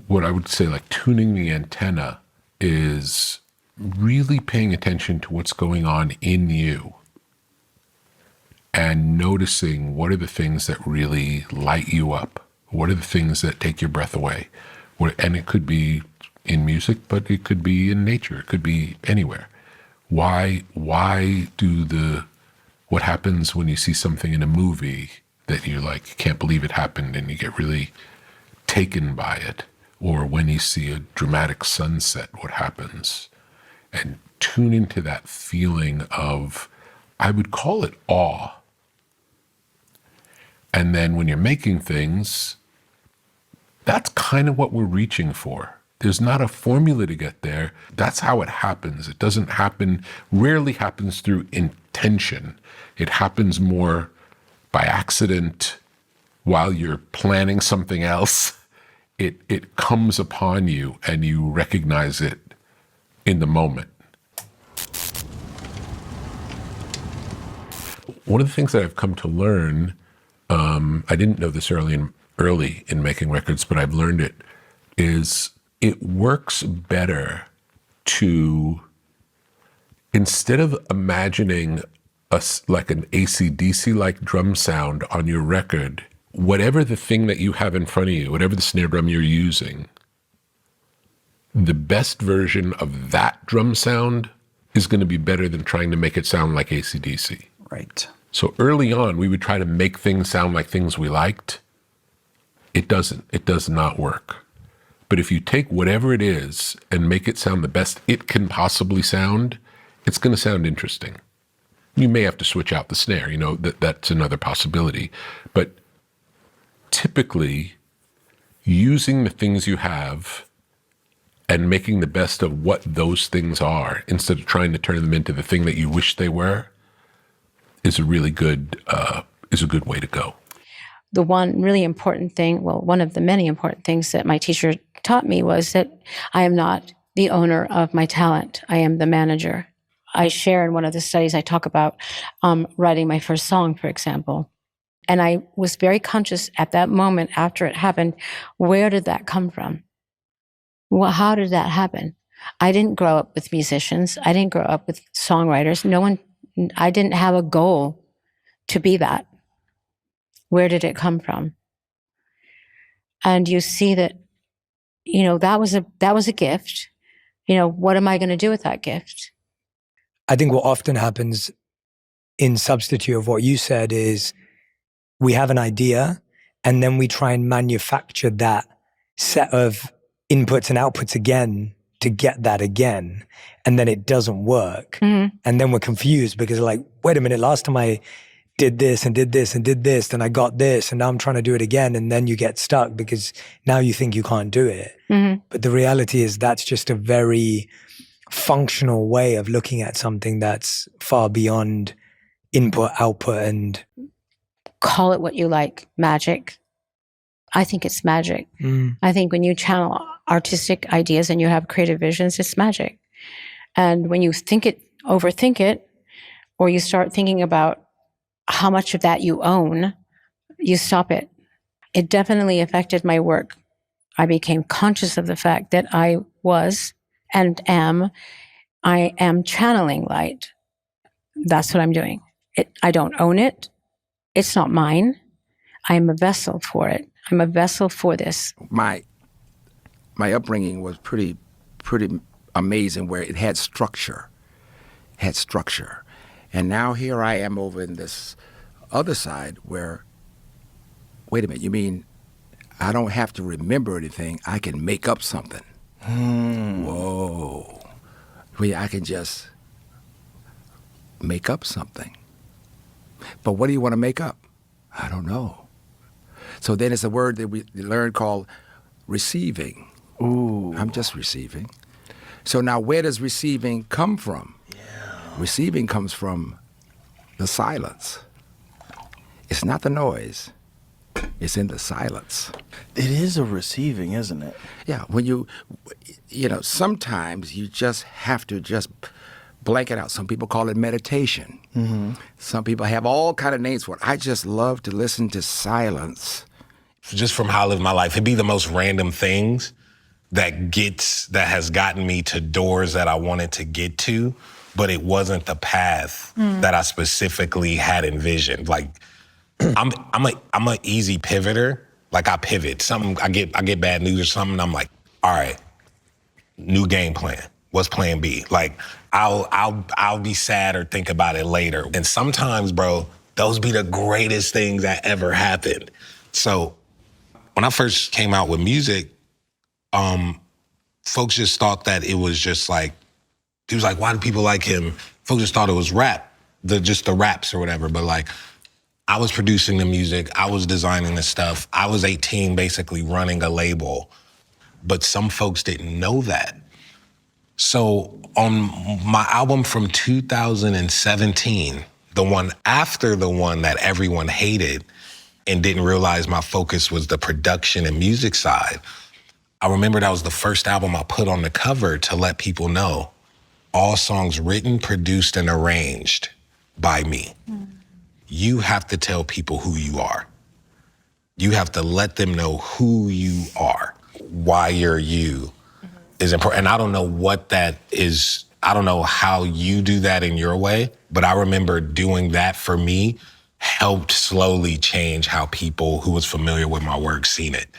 what I would say, like tuning the antenna is really paying attention to what's going on in you and noticing what are the things that really light you up. What are the things that take your breath away? And it could be in music, but it could be in nature. It could be anywhere. Why do what happens when you see something in a movie that you're like, you can't believe it happened, and you get really taken by it? Or when you see a dramatic sunset, what happens? And tune into that feeling of, I would call it awe. And then when you're making things, that's kind of what we're reaching for. There's not a formula to get there. That's how it happens. It doesn't happen, rarely happens through intention. It happens more by accident while you're planning something else. It comes upon you and you recognize it in the moment. One of the things that I've come to learn, I didn't know this early in making records, but I've learned it, is it works better to, instead of imagining like an AC/DC-like drum sound on your record, whatever the thing that you have in front of you, whatever the snare drum you're using, the best version of that drum sound is going to be better than trying to make it sound like AC/DC. Right. So early on, we would try to make things sound like things we liked. It doesn't. It does not work. But if you take whatever it is and make it sound the best it can possibly sound, it's going to sound interesting. You may have to switch out the snare, that's another possibility. But typically, using the things you have and making the best of what those things are, instead of trying to turn them into the thing that you wish they were, is a really good way to go. The one really important thing, well, one of the many important things that my teacher taught me was that I am not the owner of my talent. I am the manager. I share in one of the studies, I talk about writing my first song, for example. And I was very conscious at that moment after it happened, where did that come from? Well, how did that happen? I didn't grow up with musicians. I didn't grow up with songwriters. I didn't have a goal to be that. Where did it come from? And you see that, that was a gift. What am I going to do with that gift? I think what often happens in substitute of what you said is we have an idea and then we try and manufacture that set of inputs and outputs again to get that again. And then it doesn't work. Mm-hmm. And then we're confused because like, wait a minute, last time I did this and did this and did this, then I got this, and now I'm trying to do it again. And then you get stuck because now you think you can't do it. Mm-hmm. But the reality is that's just a very functional way of looking at something that's far beyond input, output, and call it what you like, magic. I think it's magic. I think when you channel artistic ideas and you have creative visions, it's magic. And when you overthink it, or you start thinking about how much of that you own, you stop it. It definitely affected my work. I became conscious of the fact that I am channeling light. That's what I'm doing. I don't own it. It's not mine. I'm a vessel for it. I'm a vessel for this. My upbringing was pretty amazing, where it had structure. And now here I am over in this other side where, wait a minute, you mean I don't have to remember anything, I can make up something. Whoa. I can just make up something. But what do you want to make up? I don't know. So then it's a word that we learned called receiving. Ooh. I'm just receiving. So now where does receiving come from? Yeah. Receiving comes from the silence. It's not the noise. It's in the silence. It is a receiving, isn't it? Yeah, when sometimes you just have to just blank it out. Some people call it meditation. Mm-hmm. Some people have all kind of names for it. I just love to listen to silence just from how I live my life, it'd be the most random things that has gotten me to doors that I wanted to get to, but it wasn't the path that I specifically had envisioned. Like, I'm a easy pivoter. Like, I pivot. Something I get bad news or something. I'm like, all right, new game plan. What's plan B? Like, I'll be sad or think about it later. And sometimes, bro, those be the greatest things that ever happened. So when I first came out with music, folks just thought that it was just like, he was like, why do people like him? Folks just thought it was rap, just the raps or whatever. But like, I was producing the music, I was designing the stuff. I was 18, basically running a label. But some folks didn't know that. So on my album from 2017, the one after the one that everyone hated and didn't realize my focus was the production and music side, I remember that was the first album I put on the cover to let people know all songs written, produced, and arranged by me. You have to tell people who you are. You have to let them know who you are, why you're you is important. And I don't know what that is. I don't know how you do that in your way, but I remember doing that for me helped slowly change how people who was familiar with my work seen it.